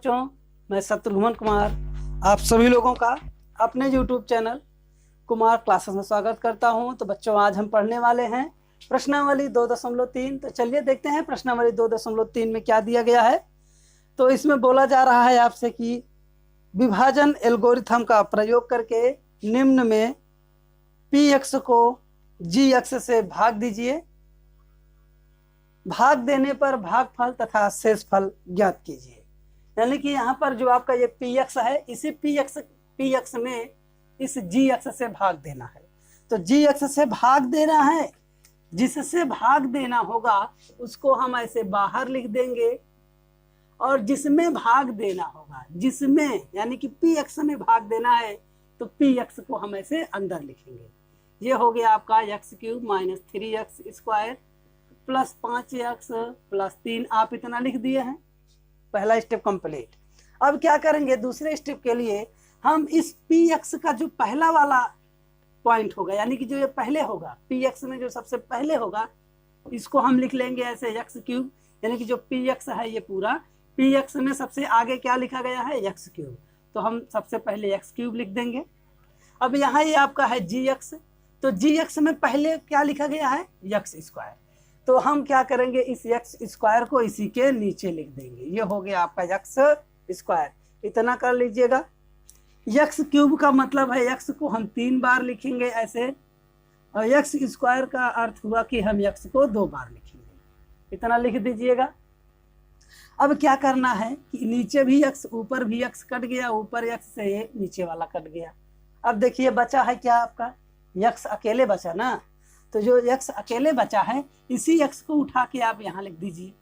बच्चों, मैं शत्रुघ्न कुमार आप सभी लोगों का अपने YouTube चैनल कुमार क्लासेस में स्वागत करता हूं। तो बच्चों, आज हम पढ़ने वाले हैं प्रश्नावली 2.3। तो चलिए देखते हैं प्रश्नावली 2.3 में क्या दिया गया है। तो इसमें बोला जा रहा है आपसे कि विभाजन एल्गोरिथम का प्रयोग करके निम्न में px को gx से भाग दीजिए। भाग देने पर भागफल तथा शेषफल ज्ञात कीजिए। यानी कि यहाँ पर जो आपका ये px है, इसी px में इस gx से भाग देना है। तो gx से भाग देना है, जिससे भाग देना होगा उसको हम ऐसे बाहर लिख देंगे, और जिसमें भाग देना होगा, जिसमें यानी कि px में भाग देना है तो px को हम ऐसे अंदर लिखेंगे। ये हो गया आपका x³ minus 3x square plus 5x plus 3। आप इतना लिख दिए हैं, पहला स्टेप कंप्लीट। अब क्या करेंगे, दूसरे स्टेप के लिए हम इस px का जो पहला वाला पॉइंट होगा, यानी कि जो ये पहले होगा px में जो सबसे पहले होगा, इसको हम लिख लेंगे ऐसे x³। यानी कि जो px है ये पूरा, px में सबसे आगे क्या लिखा गया है, x³। तो हम सबसे पहले x³ लिख देंगे। अब यहाँ ये आपका है gx, तो gx में पहले क्या लिखा गया है, x²। तो हम क्या करेंगे, इस x² को इसी के नीचे लिख देंगे। ये हो गया आपका x²। इतना कर लीजिएगा। x³ का मतलब है x को हम 3 बार लिखेंगे ऐसे, और x² का अर्थ हुआ कि हम x को 2 बार लिखेंगे। इतना लिख दीजिएगा। अब क्या करना है कि नीचे भी x, ऊपर भी x कट गया, ऊपर x से ये नीचे वाला कट गया। अब देखिए बचा है क्या, आपका x अकेले बचा ना। तो जो x अकेले बचा है, इसी x को उठा के आप यहाँ लिख दीजिए।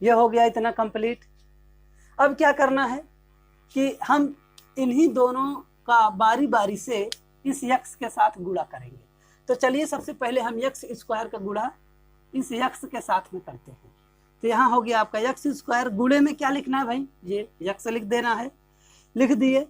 ये हो गया इतना कंप्लीट। अब क्या करना है कि हम इन्हीं दोनों का बारी बारी से इस x के साथ गुणा करेंगे। तो चलिए सबसे पहले हम x² का गुणा इस x के साथ में करते हैं। तो यहाँ हो गया आपका x²। गुणे में क्या लिखना है भाई, ये x लिख देना है। लिख दिए।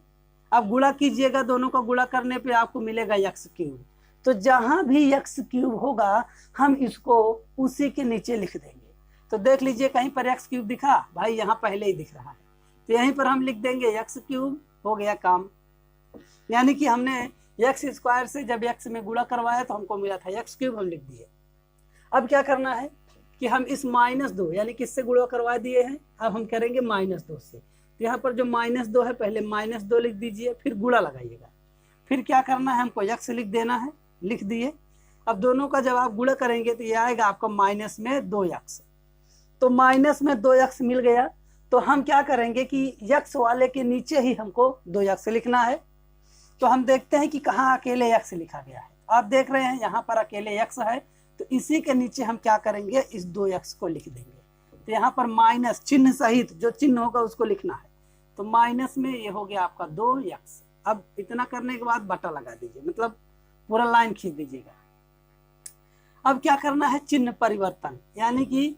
अब गुणा कीजिएगा, दोनों का गुणा करने पे आपको मिलेगा x³। तो जहां भी x³ होगा हम इसको उसी के नीचे लिख देंगे। तो देख लीजिए कहीं पर x³ दिखा भाई, यहाँ पहले ही दिख रहा है, तो यहीं पर हम लिख देंगे x³। हो गया काम। यानी कि हमने x² से जब x में गुणा करवाया तो हमको मिला था x³, हम लिख दिए। अब क्या करना है कि हम इस -2 यानी किससे गुणा करवा दिए हैं, अब हम करेंगे -2 से। तो यहाँ पर जो -2 है, पहले -2 लिख दीजिए, फिर गुणा लगाइएगा। फिर क्या करना है, हमको x लिख देना है। लिख दिए। अब दोनों का जब आप गुणा करेंगे तो ये आएगा आपका माइनस में 2x। तो माइनस में 2x मिल गया। तो हम क्या करेंगे कि x वाले के नीचे ही हमको 2x लिखना है। तो हम देखते हैं कि कहाँ अकेले x लिखा गया है। आप देख रहे हैं यहाँ पर अकेले x है, तो इसी के नीचे हम क्या करेंगे, इस 2x को लिख देंगे। तो यहाँ पर माइनस चिन्ह सहित जो चिन्ह होगा उसको लिखना है। तो माइनस में ये हो गया आपका 2x। अब इतना करने के बाद बटा लगा दीजिए, मतलब पूरा लाइन खींच दीजिएगा। अब क्या करना है, चिन्ह परिवर्तन, यानी कि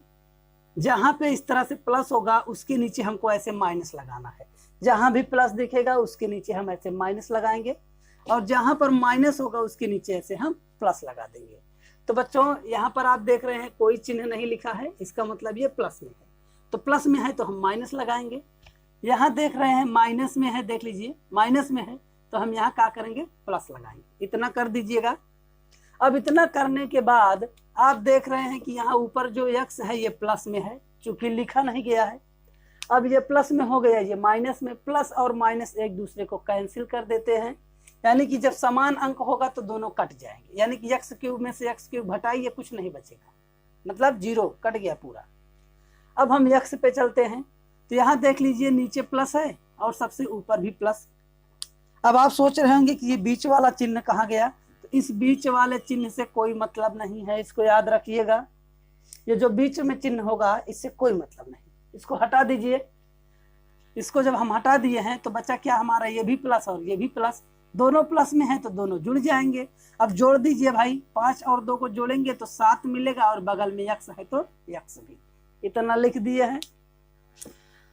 जहां पे इस तरह से प्लस होगा उसके नीचे हमको ऐसे माइनस लगाना है। जहां भी प्लस दिखेगा उसके नीचे हम ऐसे माइनस लगाएंगे, और जहां पर माइनस होगा उसके नीचे ऐसे हम प्लस लगा देंगे। तो बच्चों यहाँ पर आप देख रहे हैं कोई चिन्ह नहीं लिखा है, इसका मतलब ये प्लस में है। तो प्लस में है तो हम माइनस लगाएंगे। यहाँ देख रहे हैं माइनस में है, देख लीजिए माइनस में है, तो हम यहाँ क्या करेंगे, प्लस लगाएंगे। इतना कर दीजिएगा। अब इतना करने के बाद आप देख रहे हैं कि यहाँ ऊपर जो x है ये प्लस में है, चूंकि लिखा नहीं गया है। अब ये प्लस में हो गया, ये माइनस में। प्लस और माइनस एक दूसरे को कैंसिल कर देते हैं, यानी कि जब समान अंक होगा तो दोनों कट जाएंगे। यानी कि x³ में से x³ घटाइए, कुछ नहीं बचेगा, मतलब 0 कट गया पूरा। अब हम x पे चलते हैं। तो यहाँ देख लीजिए नीचे प्लस है और सबसे ऊपर भी प्लस। अब आप सोच रहे होंगे कि ये बीच वाला चिन्ह कहाँ गया। तो इस बीच वाले चिन्ह से कोई मतलब नहीं है, इसको याद रखिएगा। ये जो बीच में चिन्ह होगा इससे कोई मतलब नहीं, इसको हटा दीजिए। इसको जब हम हटा दिए हैं तो बचा क्या हमारा, ये भी प्लस और ये भी प्लस, दोनों प्लस में है तो दोनों जुड़ जाएंगे। अब जोड़ दीजिए भाई, 5 और 2 को जोड़ेंगे तो 7 मिलेगा, और बगल में x है तो x भी। इतना लिख दिए हैं।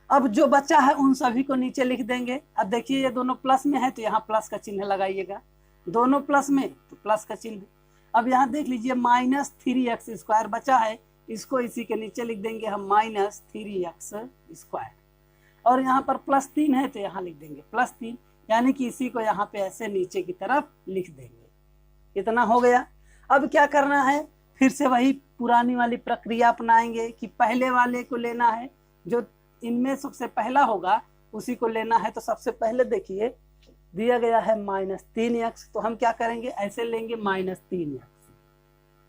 अब जो बचा है उन सभी को नीचे लिख देंगे। अब देखिए ये दोनों प्लस में है तो यहाँ प्लस का चिन्ह लगाइएगा, दोनों प्लस में तो प्लस का चिन्ह। अब यहाँ देख लीजिए -3x² बचा है, इसको इसी के नीचे लिख देंगे हम -3x²। और यहाँ पर +3 है तो यहाँ लिख देंगे +3, यानी कि इसी को यहाँ पे ऐसे नीचे की तरफ लिख देंगे। इतना हो गया। अब क्या करना है, फिर से वही पुरानी वाली प्रक्रिया अपनाएंगे कि पहले वाले को लेना है, जो इनमें सबसे पहला होगा उसी को लेना है। तो सबसे पहले देखिए दिया गया है -3x, तो हम क्या करेंगे, ऐसे लेंगे -3x,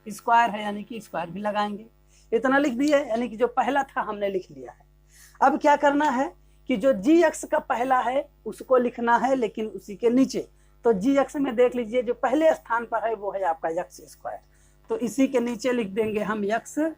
स्क्वायर है यानी कि स्क्वायर भी लगाएंगे। इतना लिख दिए, यानी कि जो पहला था हमने लिख लिया है। अब क्या करना है कि जो gx का पहला है उसको लिखना है, लेकिन उसी के नीचे। तो gx में देख लीजिए जो पहले स्थान पर है वो है आपका x², तो इसी के नीचे लिख देंगे हम x²।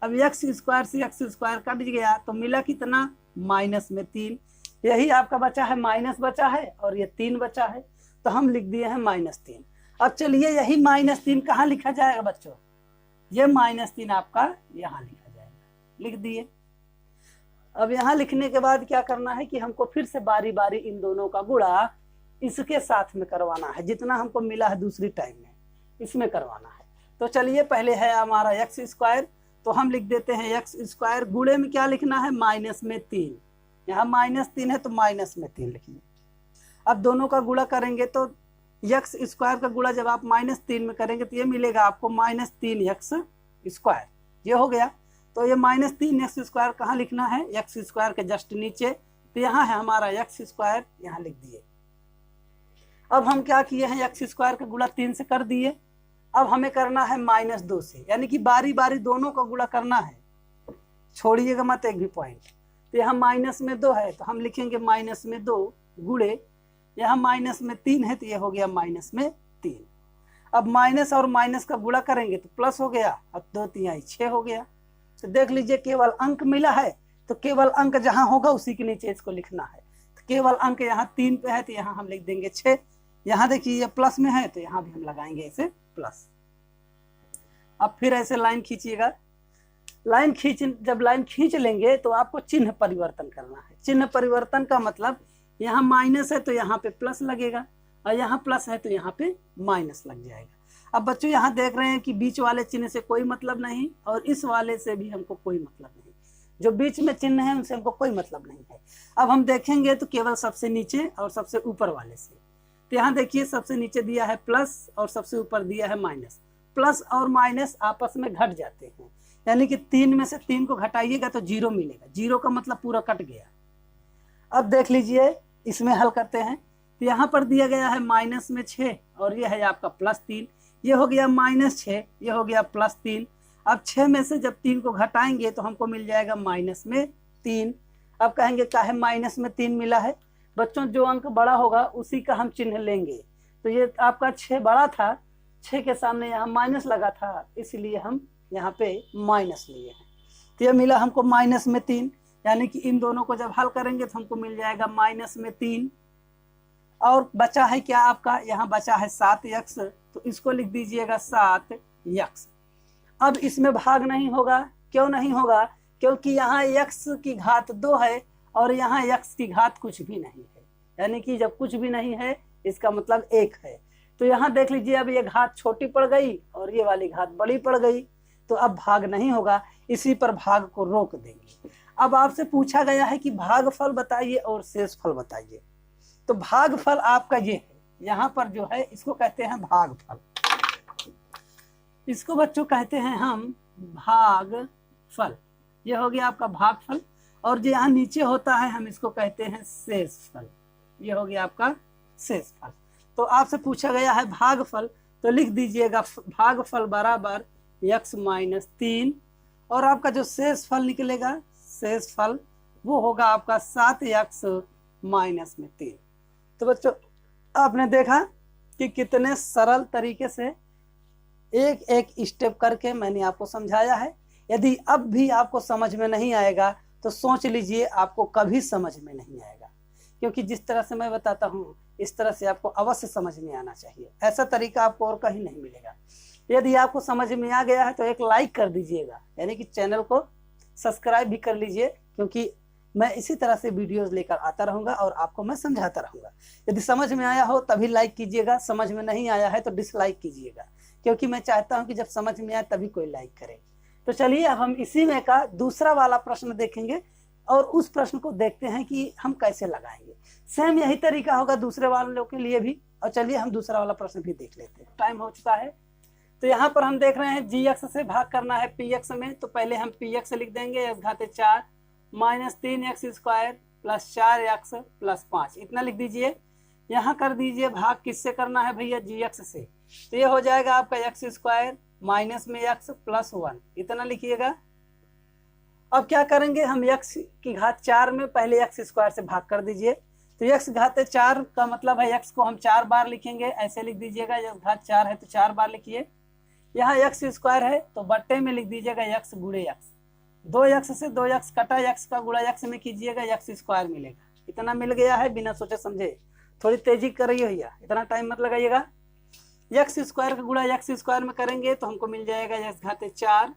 अब x² से x² कट गया तो मिला कितना, -3। यही आपका बचा है, माइनस बचा है और ये 3 बचा है, तो हम लिख दिए हैं -3। अब चलिए यही -3 कहाँ लिखा जाएगा बच्चों, ये -3 आपका यहाँ लिखा जाएगा, लिख दिए। अब यहाँ लिखने के बाद क्या करना है कि हमको फिर से बारी बारी इन दोनों का गुणा इसके साथ में करवाना है, जितना हमको मिला है दूसरी टाइम में इसमें करवाना है। तो चलिए पहले है हमारा x², तो हम लिख देते हैं x², गुणे में क्या लिखना है, -3। यहाँ -3 है तो -3 लिखिए। अब दोनों का गुणा करेंगे तो x² का गुणा जब आप -3 में करेंगे तो ये मिलेगा आपको -3x², ये हो गया। तो ये -3x² कहाँ लिखना है, x² के जस्ट नीचे, तो यहाँ है हमारा x², यहाँ लिख दिए। अब हम क्या किए हैं, x² का गुणा 3 से कर दिए। अब हमें करना है -2 से, यानी कि बारी बारी दोनों का गुणा करना है, छोड़िएगा मत एक भी पॉइंट। तो यहाँ -2 है तो हम लिखेंगे -2 गुणे, यहाँ -3 है तो ये हो गया -3। अब माइनस और माइनस का गुणा करेंगे तो प्लस हो गया, अब 2 3 6 हो गया। तो देख लीजिए केवल अंक मिला है, तो केवल अंक जहां होगा उसी के नीचे इसको लिखना है। तो केवल अंक यहाँ 3 पे है तो यहाँ हम लिख देंगे 6। यहाँ देखिए ये प्लस में है तो यहाँ भी हम लगाएंगे ऐसे प्लस। अब फिर ऐसे लाइन खींचिएगा, जब लाइन खींच लेंगे तो आपको चिन्ह परिवर्तन करना है। चिन्ह परिवर्तन का मतलब यहाँ माइनस है तो यहाँ पे प्लस लगेगा, और यहाँ प्लस है तो यहाँ पे माइनस लग जाएगा। अब बच्चों यहाँ देख रहे हैं कि बीच वाले चिन्ह से कोई मतलब नहीं और इस वाले से भी हमको कोई मतलब नहीं, जो बीच में चिन्ह है उनसे हमको कोई मतलब नहीं है। अब हम देखेंगे तो केवल सबसे नीचे और सबसे ऊपर वाले से। तो यहाँ देखिए सबसे नीचे दिया है प्लस और सबसे ऊपर दिया है माइनस। प्लस और माइनस आपस में घट जाते हैं, यानी कि 3 में से 3 को घटाइएगा तो 0 मिलेगा। 0 का मतलब पूरा कट गया। अब देख लीजिए इसमें हल करते हैं, तो यहाँ पर दिया गया है माइनस में 6 और ये है आपका +3, ये हो गया -6, ये हो गया +3। अब 6 में से जब 3 को घटाएंगे तो हमको मिल जाएगा -3। अब कहेंगे काहे -3 मिला है, बच्चों जो अंक बड़ा होगा उसी का हम चिन्ह लेंगे। तो ये आपका 6 बड़ा था, 6 के सामने यहाँ माइनस लगा था, इसलिए हम यहाँ पे माइनस लिए हैं। तो ये मिला हमको -3, यानी कि इन दोनों को जब हल करेंगे तो हमको मिल जाएगा -3। और बचा है क्या आपका, यहाँ बचा है 7x, तो इसको लिख दीजिएगा 7x। अब इसमें भाग नहीं होगा, क्यों नहीं होगा, क्योंकि यहाँ x की घात 2 है और यहाँ x की घात कुछ भी नहीं है, यानी कि जब कुछ भी नहीं है इसका मतलब 1 है। तो यहाँ देख लीजिए अब ये घात छोटी पड़ गई और ये वाली घात बड़ी पड़ गई, तो अब भाग नहीं होगा, इसी पर भाग को रोक देंगे। अब आपसे पूछा गया है कि भागफल बताइए और शेषफल बताइए। तो भागफल आपका ये है, यहाँ पर जो है इसको कहते हैं भागफल, इसको बच्चों कहते हैं हम भागफल। ये हो गया आपका भागफल, और जो यहाँ नीचे होता है हम इसको कहते हैं शेषफल। ये हो गया आपका शेषफल। तो आपसे पूछा गया है भागफल, तो लिख दीजिएगा भागफल बराबर x - 3, और आपका जो शेषफल निकलेगा, शेषफल वो होगा आपका 7x - 3। तो बच्चों आपने देखा कि कितने सरल तरीके से एक एक स्टेप करके मैंने आपको समझाया है। यदि अब भी आपको समझ में नहीं आएगा तो सोच लीजिए आपको कभी समझ में नहीं आएगा, क्योंकि जिस तरह से मैं बताता हूँ इस तरह से आपको अवश्य समझ में आना चाहिए। ऐसा तरीका आपको और कहीं नहीं मिलेगा। यदि आपको समझ में आ गया है तो एक लाइक कर दीजिएगा, यानी कि चैनल को सब्सक्राइब भी कर लीजिए, क्योंकि मैं इसी तरह से वीडियोस लेकर आता रहूँगा और आपको मैं समझाता रहूँगा। यदि समझ में आया हो तभी लाइक कीजिएगा, समझ में नहीं आया है तो डिसलाइक कीजिएगा, क्योंकि मैं चाहता हूँ कि जब समझ में आए तभी कोई लाइक करे। तो चलिए अब हम इसी में का दूसरा वाला प्रश्न देखेंगे और उस प्रश्न को देखते हैं कि हम कैसे लगाएंगे। सेम यही तरीका होगा दूसरे वालों के लिए भी। और चलिए हम दूसरा वाला प्रश्न भी देख लेते हैं, टाइम हो चुका है। तो यहाँ पर हम देख रहे हैं gx से भाग करना है px में, तो पहले हम px लिख देंगे x घाते 4 minus 3x square plus 4x plus 5, इतना लिख दीजिए। यहाँ कर दीजिए भाग किससे करना है भैया, gx से, तो ये हो जाएगा आपका x स्क्वायर माइनस में x प्लस 1, इतना लिखिएगा। अब क्या करेंगे हम, x की घात 4 में पहले x स्क्वायर से भाग कर दीजिए, तो x घाते 4 का मतलब है x को हम 4 बार लिखेंगे, ऐसे लिख दीजिएगा। x घात 4 है तो 4 बार लिखिए। यहाँ x स्क्वायर है तो बट्टे में लिख दीजिएगा x गुणे x, 2x से 2x कटा, x का गुणा x में कीजिएगा, x स्क्वायर मिलेगा। इतना मिल गया है बिना सोचे समझे, थोड़ी तेजी करिए भैया, इतना टाइम मत लगाइएगा। x स्क्वायर का गुणा x स्क्वायर में करेंगे तो हमको मिल जाएगा x घाते 4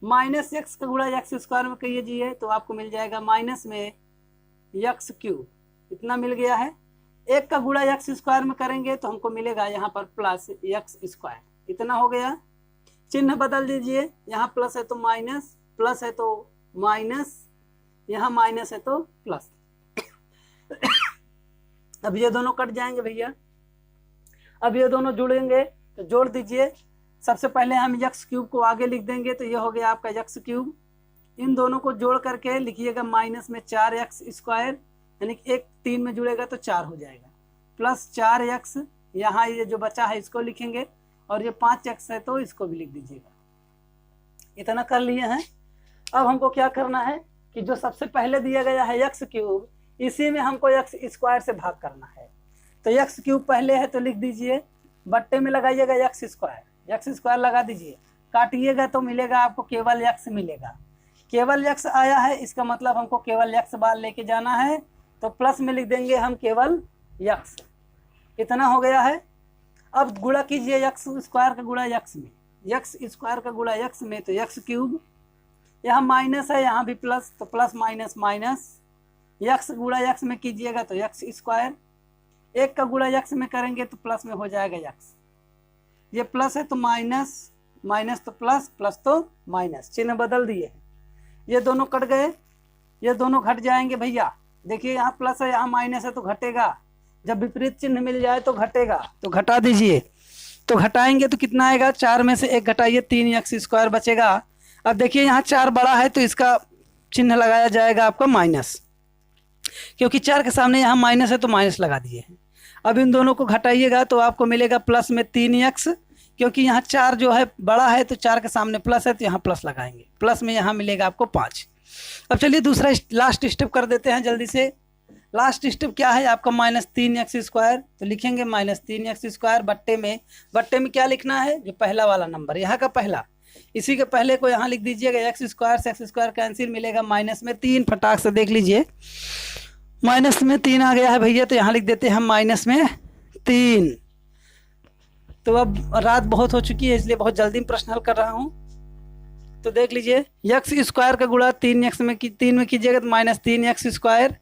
माइनस x का गुणा x स्क्वायर में कीजिए तो आपको मिल जाएगा माइनस में x क्यूब, इतना मिल गया है। 1 का गुणा x स्क्वायर में करेंगे तो हमको मिलेगा यहाँ पर प्लस x स्क्वायर, इतना हो गया। चिन्ह बदल दीजिए, यहाँ प्लस है तो माइनस, प्लस है तो माइनस, यहाँ माइनस है तो प्लस। अब ये दोनों कट जाएंगे भैया, अब ये दोनों जुड़ेंगे तो जोड़ दीजिए। सबसे पहले हम x क्यूब को आगे लिख देंगे तो ये हो गया आपका x क्यूब। इन दोनों को जोड़ करके लिखिएगा माइनस में 4x स्क्वायर, यानी कि 1 3 में जुड़ेगा तो 4 हो जाएगा, प्लस 4x, यहाँ ये जो बचा है इसको लिखेंगे, और ये 5x है तो इसको भी लिख दीजिएगा। इतना कर लिए हैं। अब हमको क्या करना है कि जो सबसे पहले दिया गया है x क्यूब, इसी में हमको x स्क्वायर से भाग करना है। तो x क्यूब पहले है तो लिख दीजिए, बट्टे में लगाइएगा x स्क्वायर लगा दीजिए, काटिएगा तो मिलेगा आपको केवल x मिलेगा। केवल x आया है, इसका मतलब हमको केवल x बार लेके जाना है, तो प्लस में लिख देंगे हम केवल x, इतना हो गया है। अब गुणा कीजिए x स्क्वायर का गुणा x में, x स्क्वायर का गुणा x में तो x क्यूब, यहाँ माइनस है यहाँ भी प्लस, तो प्लस माइनस माइनस, x गुणा x में कीजिएगा तो x स्क्वायर, 1 का गुणा x में करेंगे तो प्लस में हो जाएगा x, ये प्लस है तो माइनस, माइनस तो प्लस, प्लस तो माइनस, चिन्ह बदल दिए हैं। ये दोनों कट गए, ये दोनों घट जाएंगे भैया। देखिए यहाँ प्लस है यहाँ माइनस है तो घटेगा, जब विपरीत चिन्ह मिल जाए तो घटेगा, तो घटा दीजिए। तो घटाएंगे तो कितना आएगा, 4 में से 1 घटाइए 3x स्क्वायर बचेगा। अब देखिए यहाँ 4 बड़ा है तो इसका चिन्ह लगाया जाएगा आपका माइनस, क्योंकि 4 के सामने यहाँ माइनस है तो माइनस लगा दिए हैं। अब इन दोनों को घटाइएगा तो आपको मिलेगा प्लस में 3x, क्योंकि यहाँ 4 जो है बड़ा है तो 4 के सामने प्लस है तो यहाँ प्लस लगाएंगे, प्लस में यहाँ मिलेगा आपको 5। अब चलिए दूसरा लास्ट स्टेप कर देते हैं जल्दी से। लास्ट स्टेप क्या है आपका, माइनस 3x स्क्वायर, तो लिखेंगे माइनस 3x स्क्वायर बट्टे में क्या लिखना है, जो पहला वाला नंबर यहाँ का पहला, इसी के पहले को यहाँ लिख दीजिएगा x स्क्वायर से x स्क्वायर कैंसिल, मिलेगा माइनस में 3, फटाक से देख लीजिए माइनस में 3 आ गया है भैया, तो यहाँ लिख देते हैं हम माइनस में 3। तो अब रात बहुत हो चुकी है इसलिए बहुत जल्दी प्रश्न हल कर रहा हूँ। तो देख लीजिए x स्क्वायर का गुणा 3x में 3 में कीजिएगा तो माइनस 3x स्क्वायर,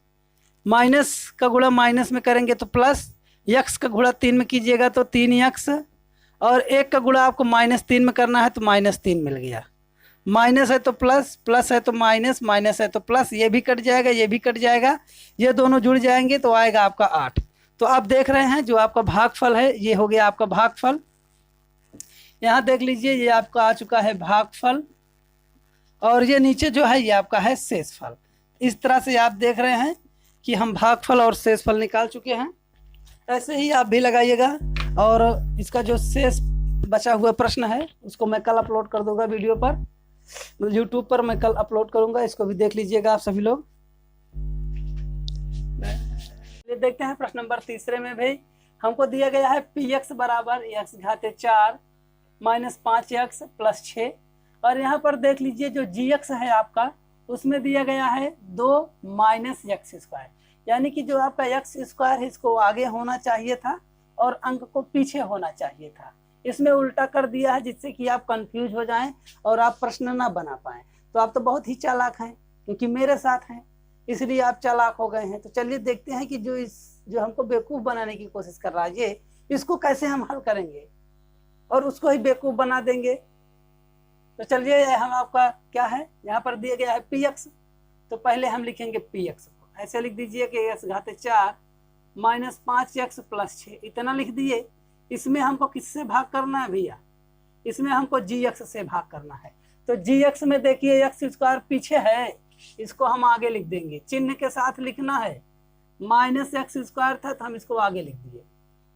माइनस का गुणा माइनस में करेंगे तो प्लस, x का गुणा 3 में कीजिएगा तो 3x, और 1 का गुणा आपको माइनस 3 में करना है तो माइनस 3 मिल गया। माइनस है तो प्लस, प्लस है तो माइनस, माइनस है तो प्लस, ये भी कट जाएगा ये भी कट जाएगा, ये दोनों जुड़ जाएंगे तो आएगा आपका 8। तो आप देख रहे हैं जो आपका भागफल है ये हो गया आपका भागफल। यहाँ देख लीजिए ये आपका आ चुका है भागफल, और ये नीचे जो है ये आपका है शेषफल। इस तरह से आप देख रहे हैं कि हम भागफल और शेषफल निकाल चुके हैं। ऐसे ही आप भी लगाइएगा, और इसका जो शेष बचा हुआ प्रश्न है उसको मैं कल अपलोड कर दूंगा वीडियो पर, YouTube पर मैं कल अपलोड करूंगा, इसको भी देख लीजिएगा आप सभी लोग। देखते हैं प्रश्न नंबर 3 में भाई हमको दिया गया है px बराबर x घाते 4 माइनस 5x प्लस 6, और यहाँ पर देख लीजिए जो gx है आपका उसमें दिया गया है 2 माइनस x स्क्वायर, यानी कि जो आपका x स्क्वायर है इसको आगे होना चाहिए था और अंक को पीछे होना चाहिए था, इसमें उल्टा कर दिया है जिससे कि आप कंफ्यूज हो जाएं और आप प्रश्न ना बना पाएं। तो आप तो बहुत ही चालाक हैं क्योंकि मेरे साथ हैं, इसलिए आप चालाक हो गए हैं। तो चलिए देखते हैं कि जो हमको बेवकूफ़ बनाने की कोशिश कर रहा है इसको कैसे हम हल करेंगे और उसको ही बेवकूफ़ बना देंगे। तो चलिए हम आपका क्या है यहाँ पर दिया गया है px, तो पहले हम लिखेंगे पी एक्स को, ऐसे लिख दीजिए कि एक्स घाते 4 माइनस 5x प्लस 6, इतना लिख दिए। इसमें हमको किससे भाग करना है भैया, इसमें हमको जी एक्स से भाग करना है। तो जी एक्स में देखिए एक्स स्क्वायर पीछे है, इसको हम आगे लिख देंगे, चिन्ह के साथ लिखना है। माइनस एक्स स्क्वायर था तो हम इसको आगे लिख दिए,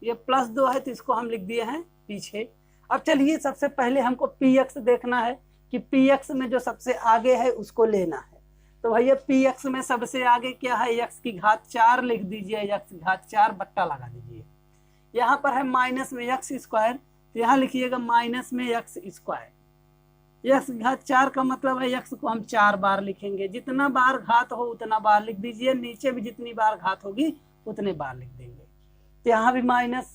ये प्लस 2 है तो इसको हम लिख दिए हैं पीछे। अब चलिए सबसे पहले हमको पी एक्स देखना है कि पी एक्स में जो सबसे आगे है उसको लेना है। तो भैया पी एक्स में सबसे आगे क्या है, एक्स की घात 4 लिख दीजिए, एक्स की घात 4 बट्टा लगा दीजिए। यहाँ पर है माइनस में एक्स स्क्वायर, तो यहाँ लिखिएगा माइनस में एक्स स्क्वायर। एक्स की घात 4 का मतलब है एक्स को हम 4 बार लिखेंगे, जितना बार घात हो उतना बार लिख दीजिए, नीचे भी जितनी बार घात होगी उतने बार लिख देंगे। तो यहाँ भी माइनस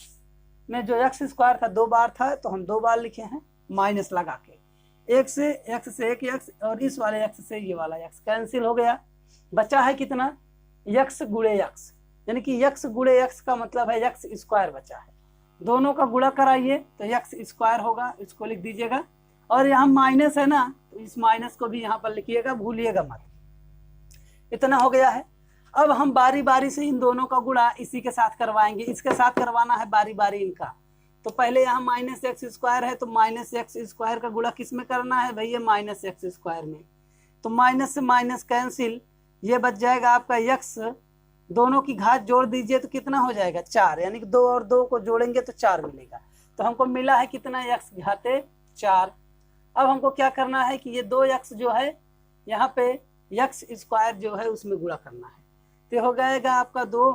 में जो एक्स स्क्वायर था 2 बार था तो हम 2 बार लिखे हैं माइनस लगा के। एक्स से एक एक्स और इस वाले एक्स से ये वाला एक्स कैंसिल हो गया, बचा है कितना, एक्स गुणे एक्स, यानी कि एक्स गुणे एक्स का मतलब है एक्स स्क्वायर बचा है। दोनों का गुणा कराइए तो एक्स स्क्वायर होगा, इसको लिख दीजिएगा। और यहाँ माइनस है ना, तो इस माइनस को भी यहाँ पर लिखिएगा, भूलिएगा मत। इतना हो गया है। अब हम बारी बारी से इन दोनों का गुणा इसी के साथ करवाएंगे, इसके साथ करवाना है बारी बारी इनका। तो पहले यहाँ माइनस एक्स स्क्वायर है तो माइनस एक्स स्क्वायर का गुणा किस में करना है भैया, माइनस एक्स स्क्वायर में। तो माइनस से माइनस कैंसिल, ये बच जाएगा आपका एक्स, दोनों की घात जोड़ दीजिए तो कितना हो जाएगा 4, यानी कि 2 और 2 को जोड़ेंगे तो 4 मिलेगा। तो हमको मिला है कितना, एक्स घाते 4। अब हमको क्या करना है कि ये 2x जो है यहाँ पे एक्स स्क्वायर जो है उसमें गुणा करना है। तो हो जाएगा आपका 2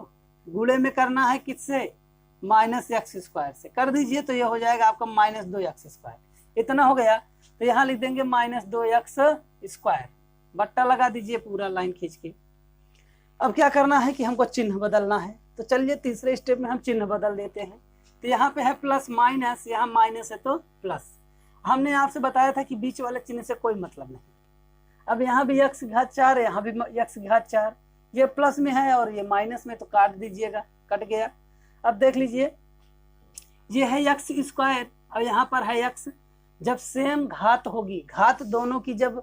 गुणे में करना है किससे, माइनस एक्स स्क्वायर से कर दीजिए, तो ये हो जाएगा आपका माइनस 2x स्क्वायर। इतना हो गया, तो यहाँ लिख देंगे माइनस 2x स्क्वायर, बट्टा लगा दीजिए पूरा लाइन खींच के। अब क्या करना है कि हमको चिन्ह बदलना है, तो चलिए तीसरे स्टेप में हम चिन्ह बदल देते हैं। तो यहाँ पे है प्लस माइनस, यहाँ माइनस है तो प्लस। हमने आपसे बताया था कि बीच वाले चिन्ह से कोई मतलब नहीं। अब यहाँ भी एक्स घात 4 है, यहाँ भी एक्स घात 4, ये प्लस में है और ये माइनस में, तो काट दीजिएगा, कट गया। अब देख लीजिए ये है एक्स स्क्वायर और यहाँ पर है एक्स। जब सेम घात होगी, घात दोनों की जब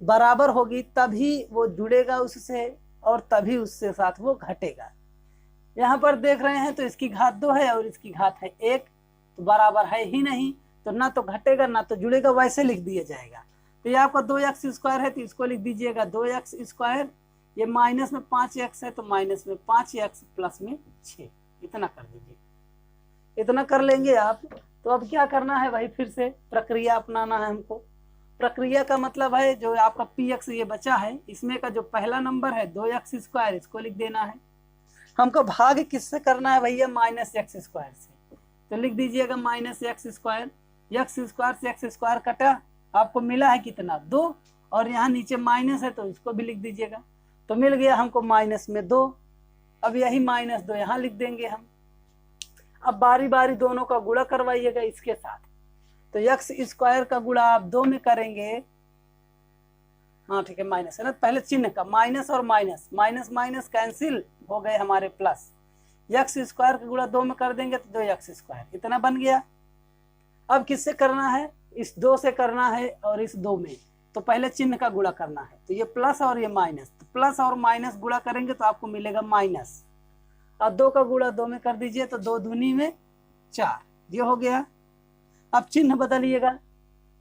बराबर होगी तभी वो जुड़ेगा उससे और तभी उससे साथ वो घटेगा। यहाँ पर देख रहे हैं तो इसकी घात 2 है और इसकी घात है 1, तो बराबर है ही नहीं, तो ना तो घटेगा ना तो जुड़ेगा, वैसे लिख दिया जाएगा। तो ये आपका 2x स्क्वायर है तो इसको लिख दीजिएगा 2x स्क्वायर। ये माइनस में 5x है तो माइनस में 5x प्लस में 6, इतना कर दीजिए। इतना कर लेंगे आप, तो अब क्या करना है भाई, फिर से प्रक्रिया अपनाना है हमको। प्रक्रिया का मतलब है जो आपका px ये बचा है, इसमें का जो पहला नंबर है 2x स्क्वायर, इसको लिख देना है। हमको भाग किससे करना है भैया, माइनस एक्स स्क्वायर से, तो लिख दीजिएगा minus x square. X square से एक्स स्क्वायर कटा, आपको मिला है कितना 2, और यहाँ नीचे माइनस है तो इसको भी लिख दीजिएगा, तो मिल गया हमको माइनस में 2। अब यही माइनस 2 यहाँ लिख देंगे हम। अब बारी बारी दोनों का गुणा करवाइएगा इसके साथ, तो एक्स स्क्वायर का गुणा आप 2 में करेंगे, हाँ ठीक है माइनस है ना, पहले चिन्ह का माइनस और माइनस, माइनस माइनस कैंसिल हो गए हमारे प्लस। एक्स स्क्वायर का गुणा 2 में कर देंगे तो 2x स्क्वायर, इतना बन गया। अब किससे करना है, इस 2 से करना है और इस 2 में, तो पहले चिन्ह का गुणा करना है, तो ये प्लस और ये माइनस, तो प्लस और माइनस गुणा करेंगे तो आपको मिलेगा माइनस, और 2 का गुणा 2 में कर दीजिए तो 2 दूनी में 4, ये हो गया। अब चिन्ह बदलिएगा,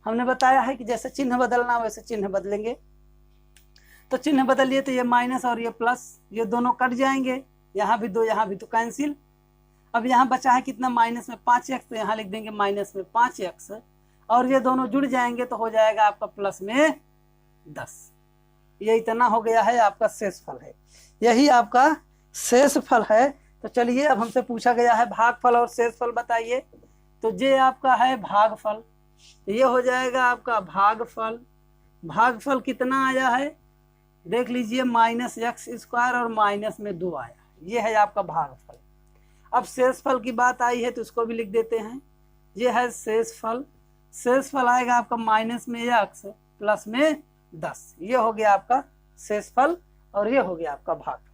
हमने बताया है कि जैसे चिन्ह बदलना वैसे चिन्ह बदलेंगे। तो चिन्ह बदलिए तो ये माइनस और ये प्लस, ये दोनों कट जाएंगे, यहाँ भी 2 यहाँ भी तो कैंसिल। अब यहाँ बचा है कितना, माइनस में 5x, तो यहाँ लिख देंगे माइनस में 5x, और ये दोनों जुड़ जाएंगे तो हो जाएगा आपका प्लस में 10। ये इतना हो गया है, आपका शेष फल है, यही आपका शेष फल है। तो चलिए अब हमसे पूछा गया है भागफल और शेष फल बताइए, तो ये आपका है भागफल, ये हो जाएगा आपका भागफल। भागफल कितना आया है देख लीजिए, माइनस एक्स स्क्वायर और माइनस में 2 आया, ये है आपका भागफल। अब शेषफल की बात आई है तो इसको भी लिख देते हैं, ये है शेषफल। शेषफल आएगा आपका माइनस में x प्लस में 10, ये हो गया आपका शेषफल और ये हो गया आपका भागफल।